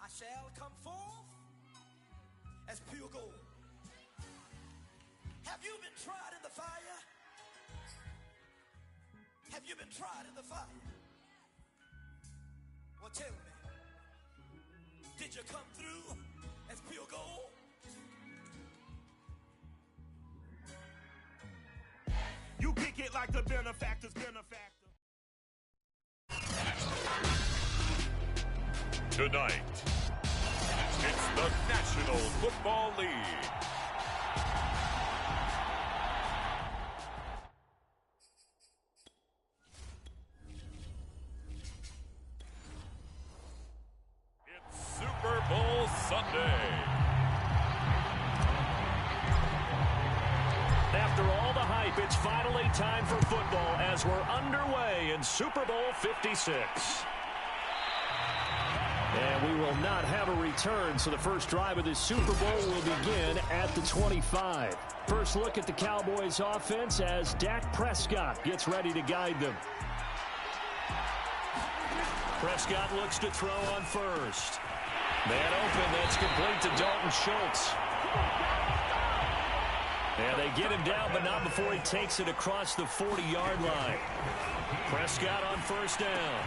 shall come forth as pure gold. Have you been tried in the fire? Have you been tried in the fire? Well, tell me, did you come through as pure gold? You kick it like the benefactor's benefactor. Tonight, it's the National Football League. It's Super Bowl Sunday. After all the hype, it's finally time for football as we're underway in Super Bowl 56. And we will not have a return, so the first drive of this Super Bowl will begin at the 25. First look at the Cowboys offense as Dak Prescott gets ready to guide them. Prescott looks to throw on first. Man open, that's complete to Dalton Schultz. And they get him down, but not before he takes it across the 40-yard line. Prescott on first down.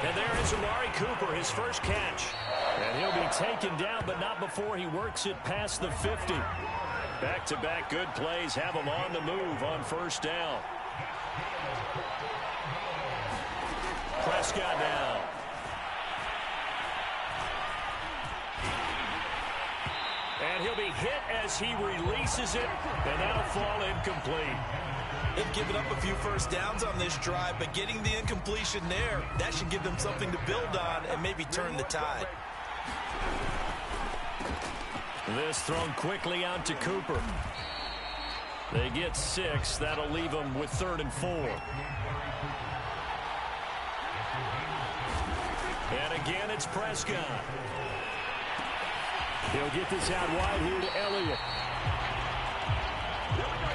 And there is Amari Cooper, his first catch. And he'll be taken down, but not before he works it past the 50. Back-to-back good plays have him on the move on first down. Prescott now. And he'll be hit as he releases it, and that'll fall incomplete. They've given up a few first downs on this drive, but getting the incompletion there, that should give them something to build on and maybe turn the tide. This thrown quickly out to Cooper. They get 6. That'll leave them with 3rd and 4. And again, it's Prescott. He'll get this out wide here to Elliott.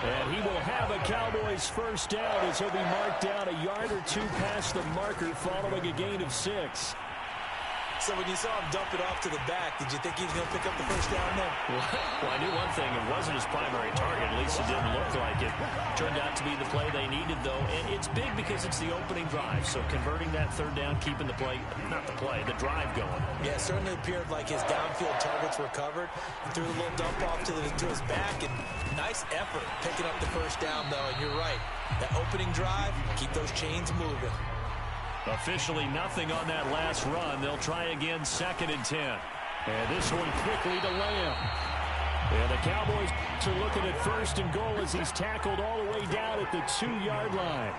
And he will have a Cowboys first down as he'll be marked down a yard or two past the marker following a gain of 6. So when you saw him dump it off to the back, did you think he was going to pick up the first down there? Well, I knew one thing. It wasn't his primary target. At least it didn't look like it. Turned out to be the play they needed, though. And it's big because it's the opening drive. So converting that third down, keeping the play, not the play, the drive going. Yeah, it certainly appeared like his downfield targets were covered. He threw a little dump off to his back, and nice effort picking up the first down, though. And you're right. That opening drive, keep those chains moving. Officially nothing on that last run. They'll try again, 2nd and 10. And this one quickly to Lamb. And the Cowboys are looking at 1st and goal as he's tackled all the way down at the 2-yard line.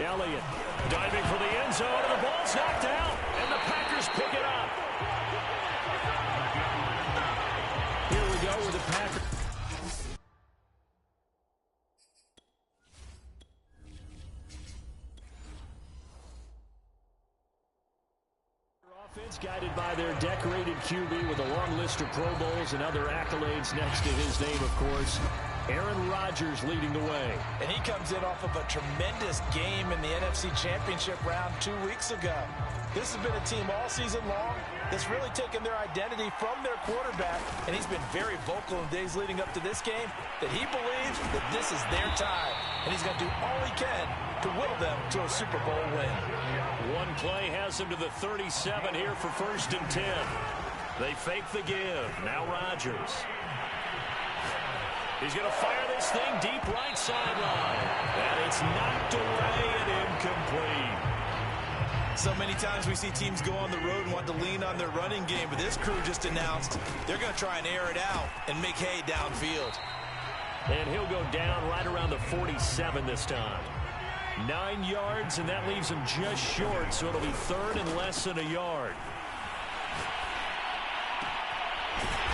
Elliott diving for the end zone, and the ball's knocked out, and the Packers pick it up. Here we go with the Packers. Offense guided by their decorated QB with a long list of Pro Bowls and other accolades next to his name, of course. Aaron Rodgers leading the way. And he comes in off of a tremendous game in the NFC Championship round 2 weeks ago. This has been a team all season long that's really taken their identity from their quarterback, and he's been very vocal in days leading up to this game that he believes that this is their time, and he's going to do all he can to will them to a Super Bowl win. One play has him to the 37 here for 1st and 10. They fake the give. Now Rodgers. He's going to fire this thing deep right sideline. And it's knocked away and incomplete. So many times we see teams go on the road and want to lean on their running game, but this crew just announced they're going to try and air it out and make hay downfield. And he'll go down right around the 47 this time. 9 yards, and that leaves him just short, so it'll be 3rd and less than a yard.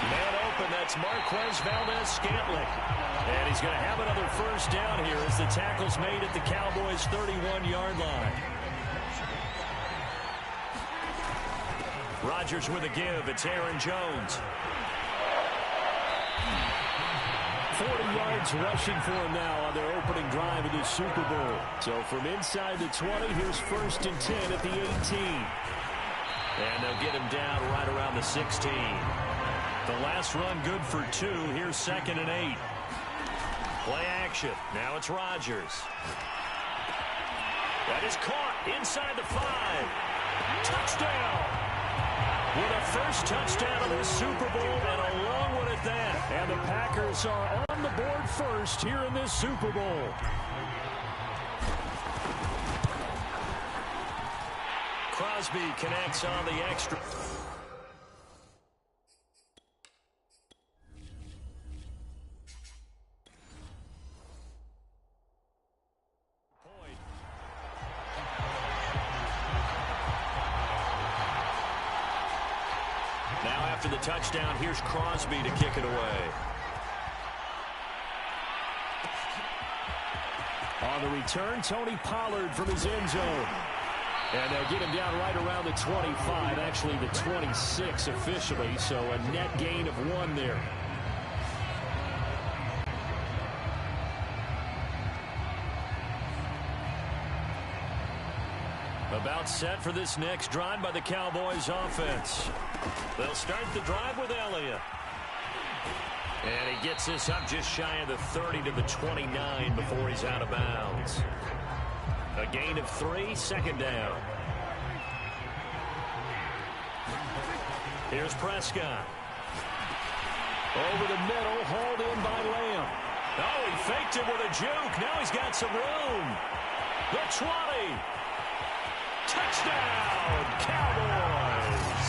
Man open, that's Marquez Valdez-Scantling. And he's going to have another first down here as the tackle's made at the Cowboys' 31-yard line. Rodgers with a give. It's Aaron Jones. 40 yards rushing for him now on their opening drive of the Super Bowl. So from inside the 20, here's 1st and 10 at the 18. And they'll get him down right around the 16. The last run good for 2. Here's 2nd and 8. Play action. Now it's Rodgers. That is caught inside the 5. Touchdown! With a first touchdown of this Super Bowl and a long one at that. And the Packers are on the board first here in this Super Bowl. Crosby connects on the extra. Now after the touchdown, here's Crosby to kick it away. On the return, Tony Pollard from his end zone. And they'll get him down right around the 25, actually the 26 officially, so a net gain of 1 there. About set for this next drive by the Cowboys offense. They'll start the drive with Elliott. And he gets this up just shy of the 30 to the 29 before he's out of bounds. A gain of 3, 2nd down. Here's Prescott. Over the middle, hauled in by Lamb. Oh, he faked him with a juke. Now he's got some room. The 20. Touchdown, Cowboys.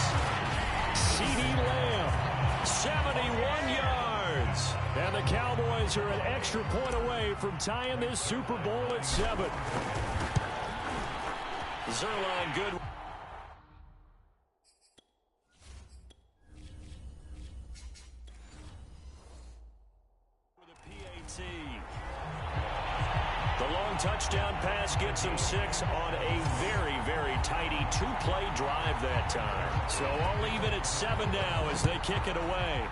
CeeDee Lamb, 71 yards. And the Cowboys are an extra point away from tying this Super Bowl at 7. Zerline good. With a PAT. The long touchdown pass gets him 6 on a very, very tidy 2-play drive that time. So I'll leave it at 7 now as they kick it away.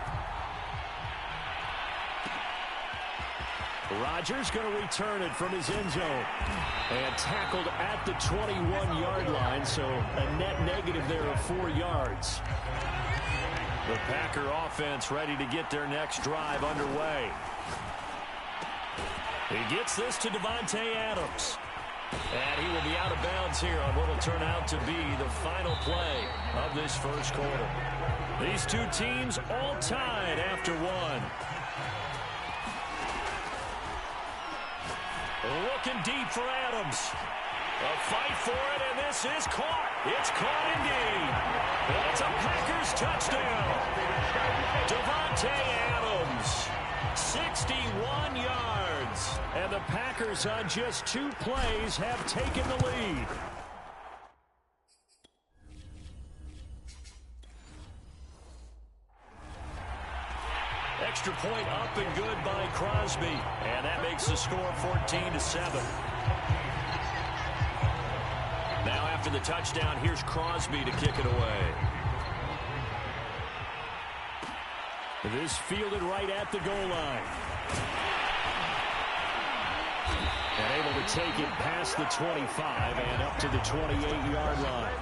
Rodgers going to return it from his end zone. And tackled at the 21-yard line, so a net negative there of 4 yards. The Packer offense ready to get their next drive underway. He gets this to Davante Adams. And he will be out of bounds here on what will turn out to be the final play of this first quarter. These two teams all tied after 1. Looking deep for Adams. A fight for it, and this is caught. It's caught indeed. And it's a Packers touchdown. Davante Adams, 61 yards. And the Packers on just 2 plays have taken the lead. Extra point up and good by Crosby. And that makes the score 14-7. Now after the touchdown, here's Crosby to kick it away. This fielded right at the goal line. And able to take it past the 25 and up to the 28-yard line.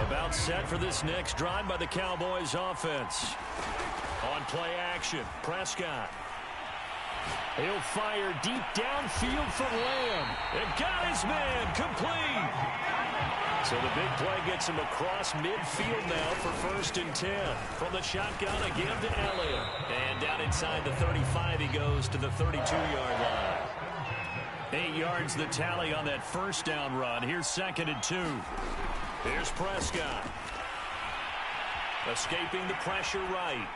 About set for this next drive by the Cowboys offense. On play action, Prescott. He'll fire deep downfield from Lamb. And got his man complete. So the big play gets him across midfield now for 1st and 10. From the shotgun again to Elliott. And down inside the 35 he goes to the 32-yard line. 8 yards the tally on that first down run. Here's 2nd and 2. Here's Prescott. Escaping the pressure right.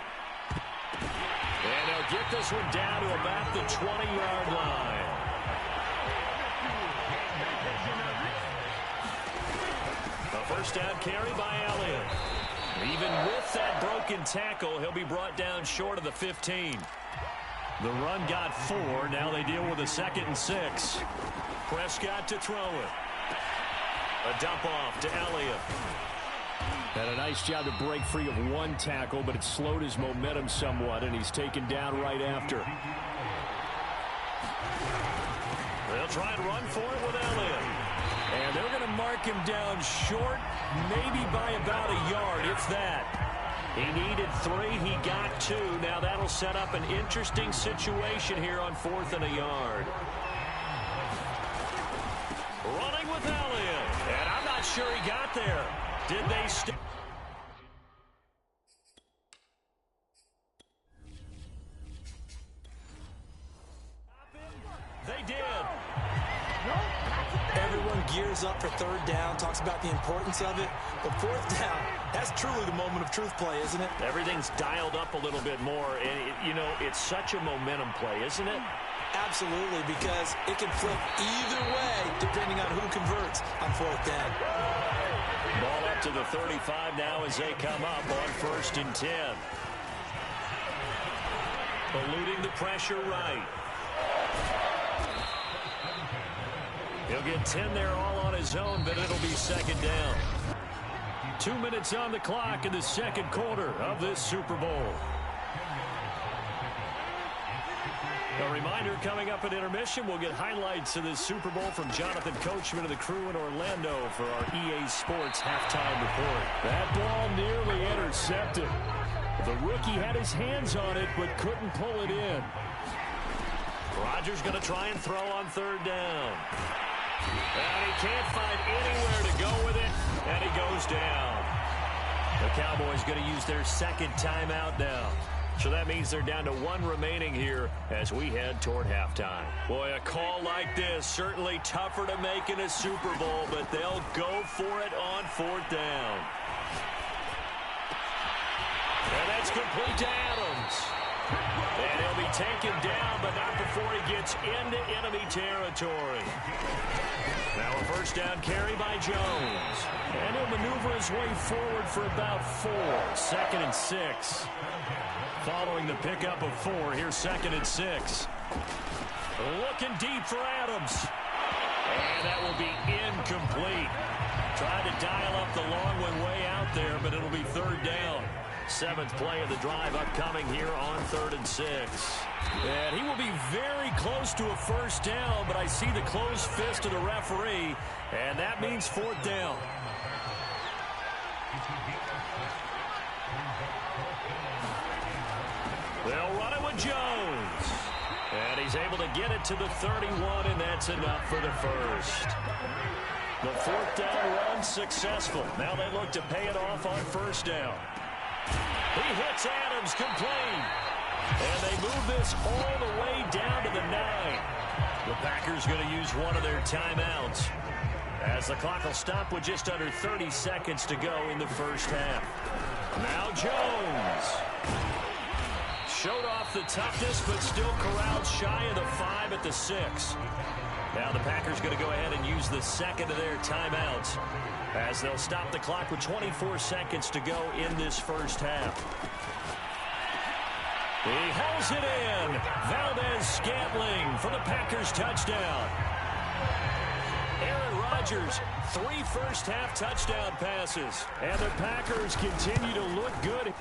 And they'll get this one down to about the 20-yard line. A first down carry by Elliott. Even with that broken tackle, he'll be brought down short of the 15. The run got 4. Now they deal with a 2nd and 6. Prescott to throw it. A dump off to Elliott. Had a nice job to break free of 1 tackle, but it slowed his momentum somewhat, and he's taken down right after. They'll try and run for it with Elliott. And they're going to mark him down short, maybe by about a yard, if that. He needed 3. He got 2. Now that'll set up an interesting situation here on 4th and a yard. Running with Elliott. And I'm not sure he got there. Did they stop? They did. Everyone gears up for 3rd down, talks about the importance of it. But 4th down, that's truly the moment of truth play, isn't it? Everything's dialed up a little bit more. And, it's such a momentum play, isn't it? Absolutely, because it can flip either way depending on who converts on 4th down. Ball up to the 35 now as they come up on 1st and 10. Eluding the pressure right. He'll get 10 there all on his own, but it'll be 2nd down. 2 minutes on the clock in the 2nd quarter of this Super Bowl. A reminder, coming up at intermission, we'll get highlights of this Super Bowl from Jonathan Coachman and the crew in Orlando for our EA Sports halftime report. That ball nearly intercepted. The rookie had his hands on it, but couldn't pull it in. Rodgers going to try and throw on 3rd down. And he can't find anywhere to go with it, and he goes down. The Cowboys going to use their 2nd timeout now. So that means they're down to 1 remaining here as we head toward halftime. Boy, a call like this, certainly tougher to make in a Super Bowl, but they'll go for it on 4th down. And that's complete to Adams. And he'll be taken down, but not before he gets into enemy territory. Now a 1st down carry by Jones. And he'll maneuver his way forward for about 4. 2nd and 6. Following the pickup of 4, here's 2nd and 6. Looking deep for Adams. And that will be incomplete. Tried to dial up the long one way out there, but it'll be 3rd down. 7th play of the drive upcoming here on 3rd and 6. And he will be very close to a 1st down, but I see the closed fist of the referee, and that means 4th down. They'll run it with Jones. And he's able to get it to the 31, and that's enough for the 1st. The 4th down run successful. Now they look to pay it off on 1st down. He hits Adams complete. And they move this all the way down to the 9. The Packers going to use one of their timeouts as the clock will stop with just under 30 seconds to go in the 1st half. Now Jones. Showed off the toughness, but still corralled shy of the 5 at the 6. Now the Packers going to go ahead and use the 2nd of their timeouts as they'll stop the clock with 24 seconds to go in this 1st half. He holds it in. Valdez-Scantling for the Packers touchdown. Aaron Rodgers, 3 first-half touchdown passes. And the Packers continue to look good.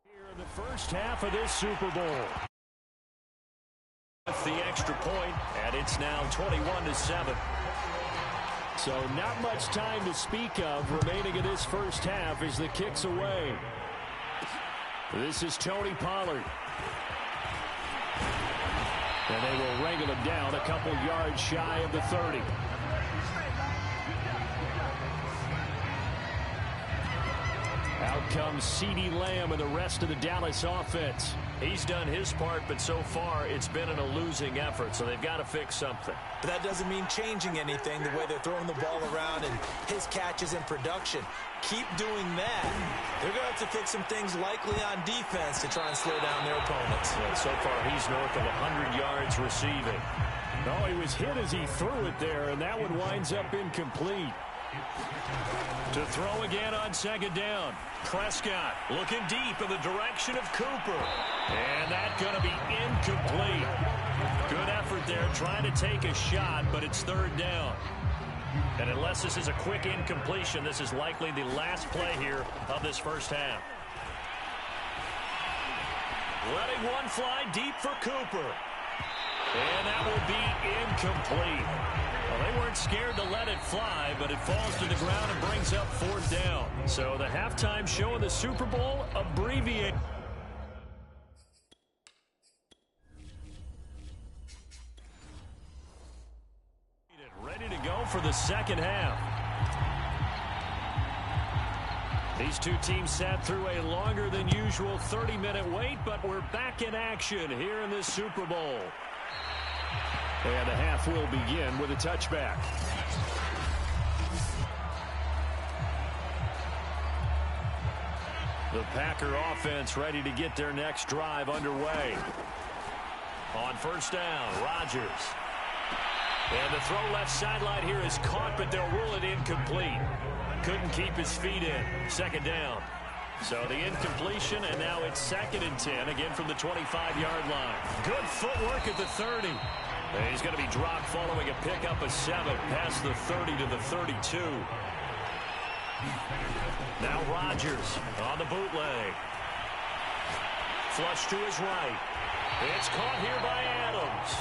Here in the 1st half of this Super Bowl. The extra point, and it's now 21-7. So not much time to speak of remaining in this 1st half as the kick's away. This is Tony Pollard. And they will wrangle him down a couple yards shy of the 30. Out comes CeeDee Lamb and the rest of the Dallas offense. He's done his part, but so far it's been in a losing effort, so they've got to fix something. But that doesn't mean changing anything, the way they're throwing the ball around and his catches and production. Keep doing that. They're going to have to fix some things likely on defense to try and slow down their opponents. And so far he's north of 100 yards receiving. Oh, he was hit as he threw it there, and that one winds up incomplete. To throw again on 2nd down. Prescott looking deep in the direction of Cooper. And that's going to be incomplete. Good effort there trying to take a shot, but it's 3rd down. And unless this is a quick incompletion, this is likely the last play here of this 1st half. Letting one fly deep for Cooper. And that will be incomplete. Well, they weren't scared to let it fly, but it falls to the ground and brings up 4th down. So the halftime show in the Super Bowl abbreviated. Ready to go for the second half. These two teams sat through a longer than usual 30-minute wait, but we're back in action here in this Super Bowl. And the half will begin with a touchback. The Packer offense ready to get their next drive underway. On first down, Rodgers. And the throw left sideline here is caught, but they'll rule it incomplete. Couldn't keep his feet in. Second down. So the incompletion, and now it's 2nd and 10, again from the 25-yard line. Good footwork at the 30. And he's going to be dropped following a pickup of 7 past the 30 to the 32. Now Rodgers on the bootleg. Flush to his right. It's caught here by Adams.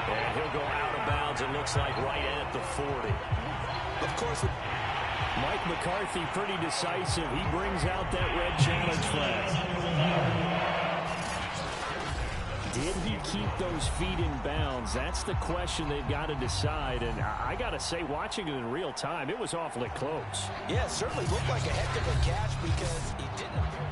And he'll go out of bounds, it looks like, right at the 40. Of course, Mike McCarthy pretty decisive. He brings out that red challenge flag. Did he keep those feet in bounds? That's the question they've got to decide. And I got to say, watching it in real time, it was awfully close. Yeah, it certainly looked like a heck of a catch because he didn't appear.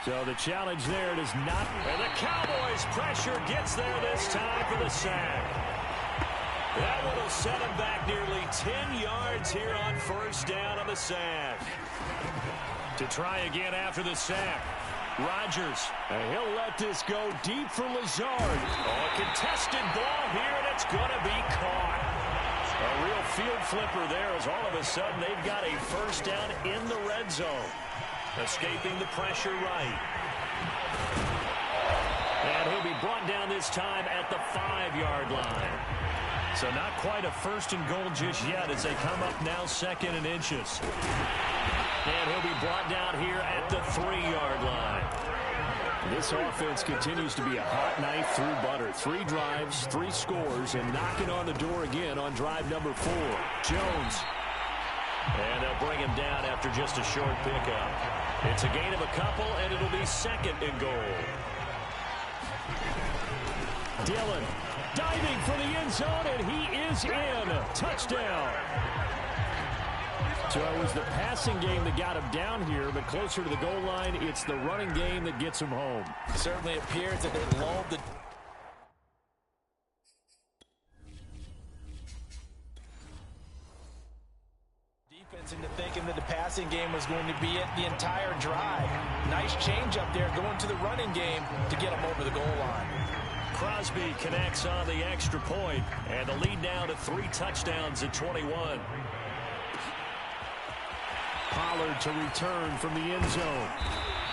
So the challenge there does not. And the Cowboys pressure gets there this time for the sack. That one will set him back nearly 10 yards here on first down on the sack. To try again after the sack. Rodgers. And he'll let this go deep for Lazard. Oh, a contested ball here, and it's going to be caught. A real field flipper there as all of a sudden they've got a first down in the red zone. Escaping the pressure right. And he'll be brought down this time at the 5-yard line. So not quite a first and goal just yet as they come up now 2nd and inches. And he'll be brought down here at the 3-yard line. This offense continues to be a hot knife through butter. 3 drives, 3 scores, and knocking on the door again on drive number 4. Jones. And they'll bring him down after just a short pickup. It's a gain of a couple, and it'll be 2nd and goal. Dillon diving for the end zone, and he is in. Touchdown. So it was the passing game that got him down here, but closer to the goal line, it's the running game that gets him home. It certainly appears that they lulled the defense into thinking that the passing game was going to be it the entire drive. Nice change up there going to the running game to get him over the goal line. Crosby connects on the extra point, and the lead now to 3 touchdowns at 21. Pollard to return from the end zone.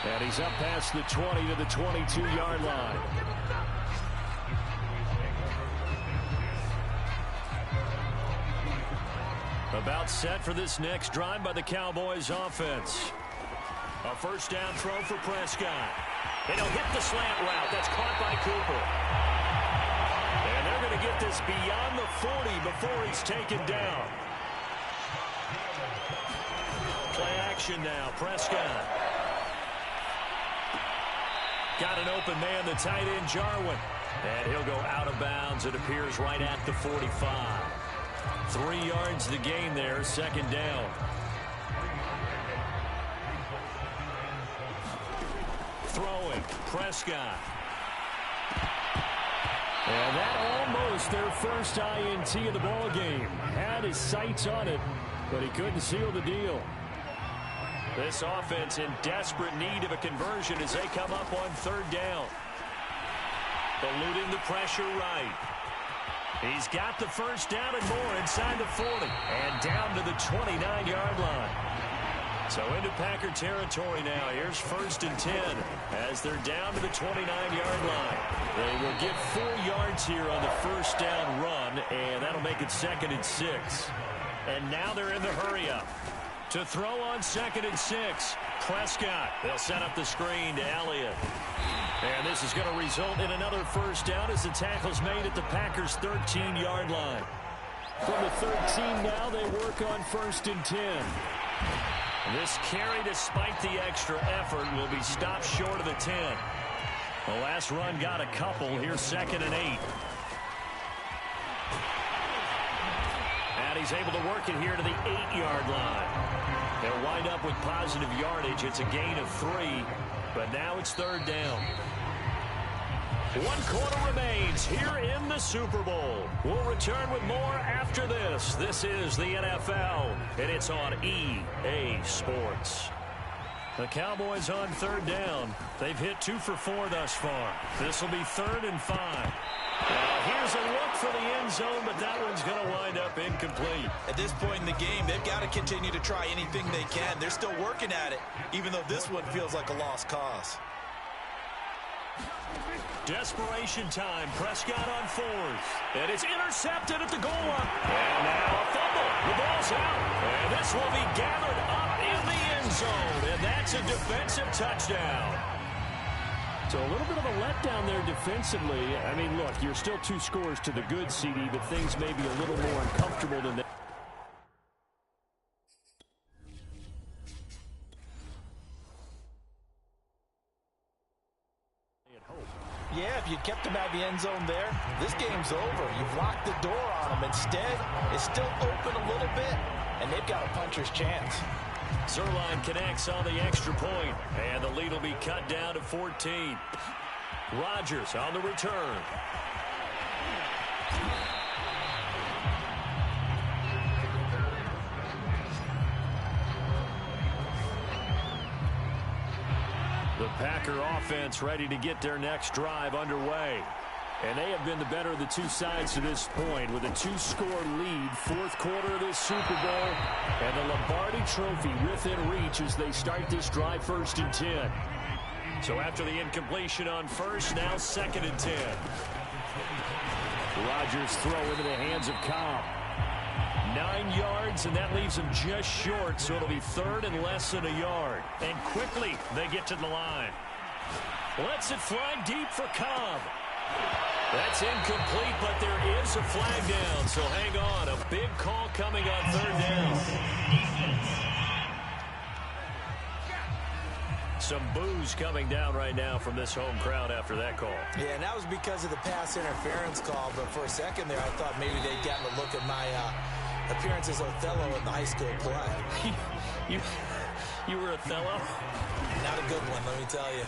And he's up past the 20 to the 22-yard line. About set for this next drive by the Cowboys offense. A first down throw for Prescott. And he'll hit the slant route. That's caught by Cooper. And they're going to get this beyond the 40 before he's taken down. Play action now. Prescott. Got an open man, the tight end, Jarwin. And he'll go out of bounds. It appears right at the 45. 3 yards the gain there, 2nd down. Throwing, Prescott. And that almost their first INT of the ball game. Had his sights on it, but he couldn't seal the deal. This offense in desperate need of a conversion as they come up on 3rd down. Eluding the pressure right. He's got the first down and more inside the 40. And down to the 29-yard line. So into Packer territory now. Here's 1st and 10 as they're down to the 29-yard line. They will get 4 yards here on the first down run, and that'll make it 2nd and 6. And now they're in the hurry-up. To throw on 2nd and 6. Prescott. They'll set up the screen to Elliott. And this is going to result in another first down as the tackle's made at the Packers' 13-yard line. From the 13 now, they work on 1st and 10. This carry, despite the extra effort, will be stopped short of the 10. The last run got a couple. Here's 2nd and 8. And he's able to work it here to the 8-yard line. They'll wind up with positive yardage. It's a gain of 3, but now it's 3rd down. 1 quarter remains here in the Super Bowl. We'll return with more after this. This is the NFL, and it's on EA Sports. The Cowboys on 3rd down. They've hit 2 for 4 thus far. This will be 3rd and 5. Now here's a look for the end zone, but that one's going to wind up incomplete. At this point in the game, they've got to continue to try anything they can. They're still working at it, even though this one feels like a lost cause. Desperation time. Prescott on 4th. And it's intercepted at the goal line. And now a fumble. The ball's out. And this will be gathered up in the end zone. And that's a defensive touchdown. So a little bit of a letdown there defensively. I mean, look, you're still 2 scores to the good, CD, but things may be a little more uncomfortable than that. Yeah, if you'd kept him out of the end zone there, this game's over. You've locked the door on him. Instead, it's still open a little bit, and they've got a puncher's chance. Zerline connects on the extra point, and the lead will be cut down to 14. Rodgers on the return. The Packer offense ready to get their next drive underway. And they have been the better of the 2 sides to this point with a 2-score lead, 4th quarter of this Super Bowl, and the Lombardi Trophy within reach as they start this drive 1st and 10. So after the incompletion on 1st, now 2nd and 10. Rodgers throw into the hands of Cobb. 9 yards, and that leaves him just short, so it'll be 3rd and less than a yard. And quickly, they get to the line. Lets it fly deep for Cobb. That's incomplete, but there is a flag down, so hang on. A big call coming on 3rd down. Some boos coming down right now from this home crowd after that call. Yeah, and that was because of the pass interference call, but for a second there, I thought maybe they'd gotten a look at my appearance as Othello in the high school play. You were Othello? Not a good one, let me tell you.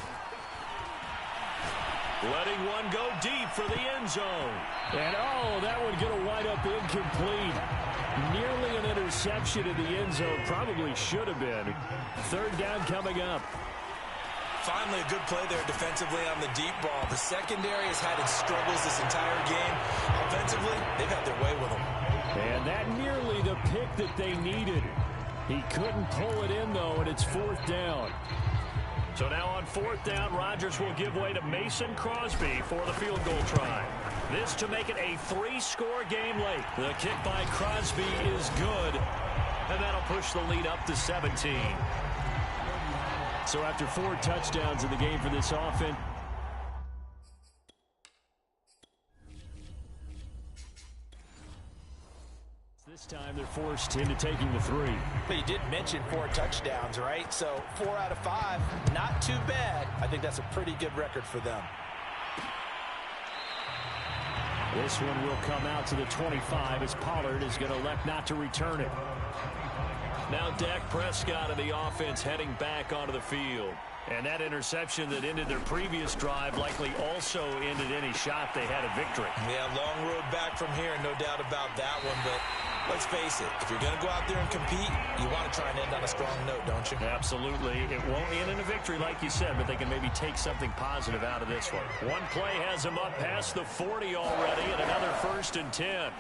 Letting one go deep for the end zone. And, that one going to wind up incomplete. Nearly an interception in the end zone. Probably should have been. 3rd down coming up. Finally, a good play there defensively on the deep ball. The secondary has had its struggles this entire game. Offensively, they've had their way with them. And that nearly the pick that they needed. He couldn't pull it in, though, and it's 4th down. So now on 4th down, Rodgers will give way to Mason Crosby for the field goal try. This to make it a 3-score game late. The kick by Crosby is good, and that'll push the lead up to 17. So after 4 touchdowns in the game for this offense, this time they're forced into taking the 3. But you did mention 4 touchdowns, right? So 4 out of 5, not too bad. I think that's a pretty good record for them. This one will come out to the 25 as Pollard is going to elect not to return it. Now Dak Prescott of the offense heading back onto the field. And that interception that ended their previous drive likely also ended any shot they had at victory. Yeah, long road back from here, no doubt about that one. But let's face it, if you're going to go out there and compete, you want to try and end on a strong note, don't you? Absolutely. It won't end in a victory, like you said, but they can maybe take something positive out of this one. One play has them up past the 40 already, and another 1st and 10.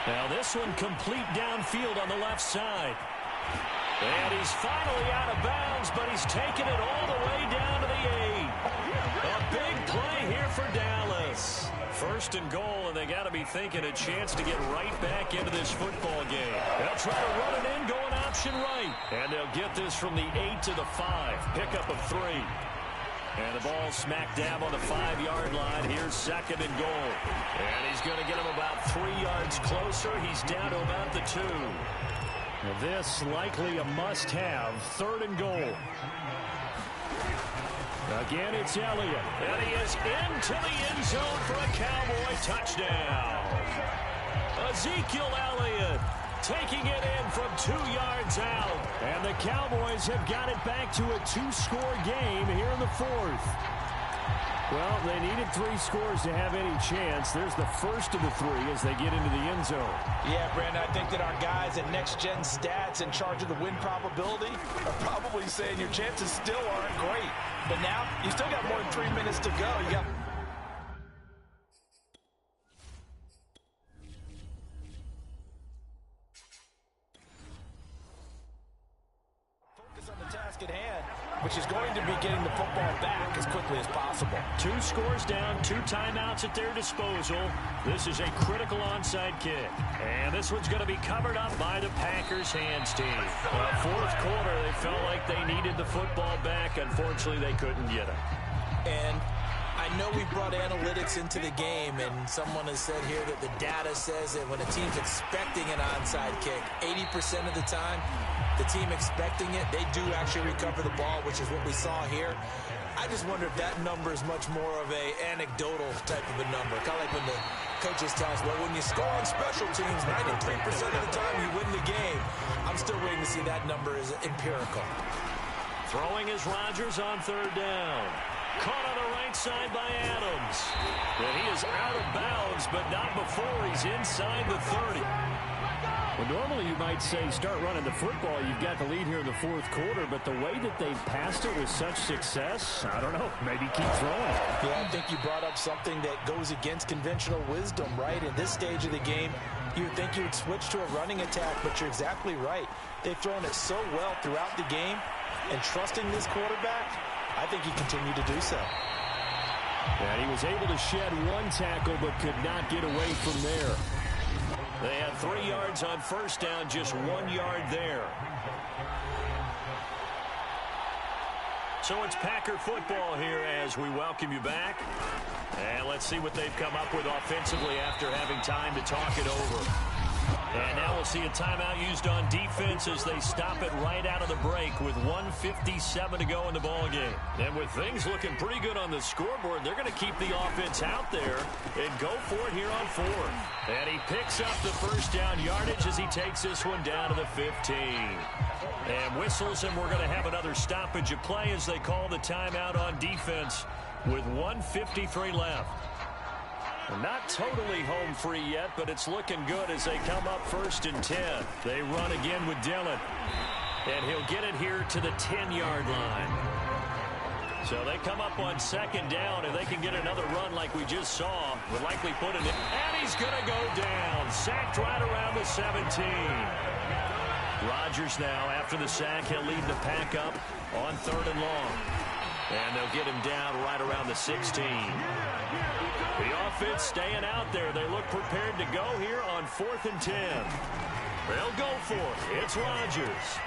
Now this one complete downfield on the left side. And he's finally out of bounds, but he's taken it all the way down to the 8. A big play here for Dallas. First and goal, and they got to be thinking a chance to get right back into this football game. They'll try to run it in, going option right. And they'll get this from the 8 to the 5. Pickup of 3. And the ball smack dab on the 5-yard line. Here's second and goal. And he's going to get him about 3 yards closer. He's down to about the 2. This likely a must-have. Third and goal. Again, it's Elliott. And he is into the end zone for a Cowboy touchdown. Ezekiel Elliott taking it in from 2 yards out. And the Cowboys have got it back to a 2-score game here in the 4th. Well, they needed 3 scores to have any chance. There's the first of the 3 as they get into the end zone. Yeah, Brandon, I think that our guys at Next Gen Stats in charge of the win probability are probably saying your chances still aren't great. But now, you still got more than 3 minutes to go. You got... focus on the task at hand, which is going to be getting the football back as quickly as possible. 2 scores down, 2 timeouts at their disposal. This is a critical onside kick. And this one's going to be covered up by the Packers hands team. Fourth quarter, they felt like they needed the football back. Unfortunately, they couldn't get it. And I know we brought analytics into the game, and someone has said here that the data says that when a team's expecting an onside kick, 80% of the time, the team expecting it, they do actually recover the ball, which is what we saw here. I just wonder if that number is much more of a anecdotal type of a number. Kind of like when the coaches tell us, well, when you score on special teams, 93% of the time you win the game. I'm still waiting to see that number is empirical. Throwing is Rodgers on third down. Caught on the right side by Adams. And he is out of bounds, but not before he's inside the 30. Well, normally you might say start running the football. You've got the lead here in the fourth quarter, but the way that they've passed it with such success, I don't know, maybe keep throwing. Yeah, I think you brought up something that goes against conventional wisdom, right? In this stage of the game, you would think you would switch to a running attack, but you're exactly right. They've thrown it so well throughout the game, and trusting this quarterback, I think he continued to do so. And he was able to shed 1 tackle, but could not get away from there. They had 3 yards on first down, just 1 yard there. So it's Packer football here as we welcome you back. And let's see what they've come up with offensively after having time to talk it over. And now we'll see a timeout used on defense as they stop it right out of the break with 1:57 to go in the ballgame. And with things looking pretty good on the scoreboard, they're going to keep the offense out there and go for it here on 4th. And he picks up the first down yardage as he takes this one down to the 15. And whistles, and we're going to have another stoppage of play as they call the timeout on defense with 1:53 left. Not totally home free yet, but it's looking good as they come up 1st and 10. They run again with Dillon. And he'll get it here to the 10-yard line. So they come up on 2nd down, and they can get another run like we just saw. Would likely put it in. And he's going to go down. Sacked right around the 17. Rodgers now, after the sack, he'll lead the pack up on 3rd and long. And they'll get him down right around the 16. The offense staying out there. They look prepared to go here on 4th and 10. They'll go for it. It's Rodgers.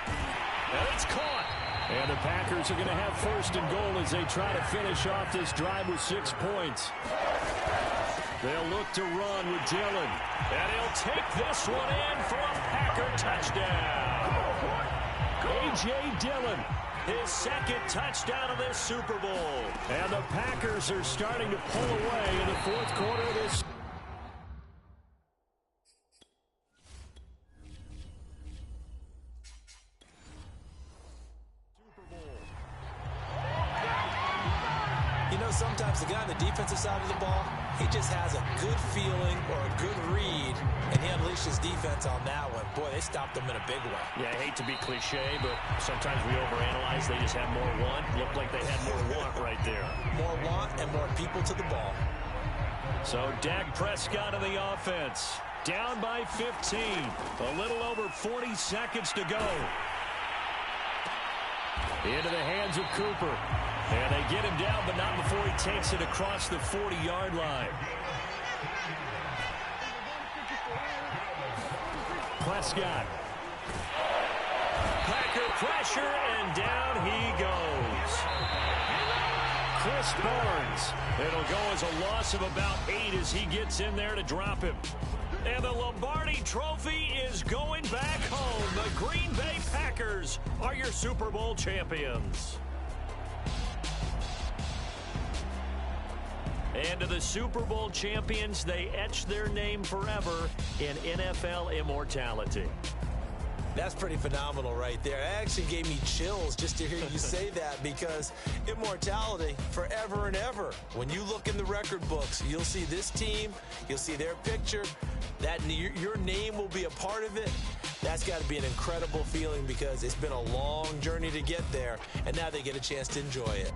And it's caught. And the Packers are going to have 1st and goal as they try to finish off this drive with 6 points. They'll look to run with Dillon. And he'll take this one in for a Packer touchdown. A.J. Dillon. His 2nd touchdown of this Super Bowl. And the Packers are starting to pull away in the 4th quarter of this. You know, sometimes the guy on the defensive side of the ball, he just has a good feeling or a good read, and he unleashed his defense on that one. Boy, they stopped him in a big way. Yeah, I hate to be cliche, but sometimes we overanalyze. They just have more want. Looked like they had more want right there. More want and more people to the ball. So Dak Prescott of the offense. Down by 15. A little over 40 seconds to go. Into the hands of Cooper. And they get him down, but not before he takes it across the 40-yard line. Prescott. Packer pressure, and down he goes. Chris Barnes. It'll go as a loss of about 8 as he gets in there to drop him. And the Lombardi Trophy is going back home. The Green Bay Packers are your Super Bowl champions. And to the Super Bowl champions, they etch their name forever in NFL immortality. That's pretty phenomenal right there. It actually gave me chills just to hear you say that, because immortality forever and ever. When you look in the record books, you'll see this team, you'll see their picture, that your name will be a part of it. That's got to be an incredible feeling, because it's been a long journey to get there, and now they get a chance to enjoy it.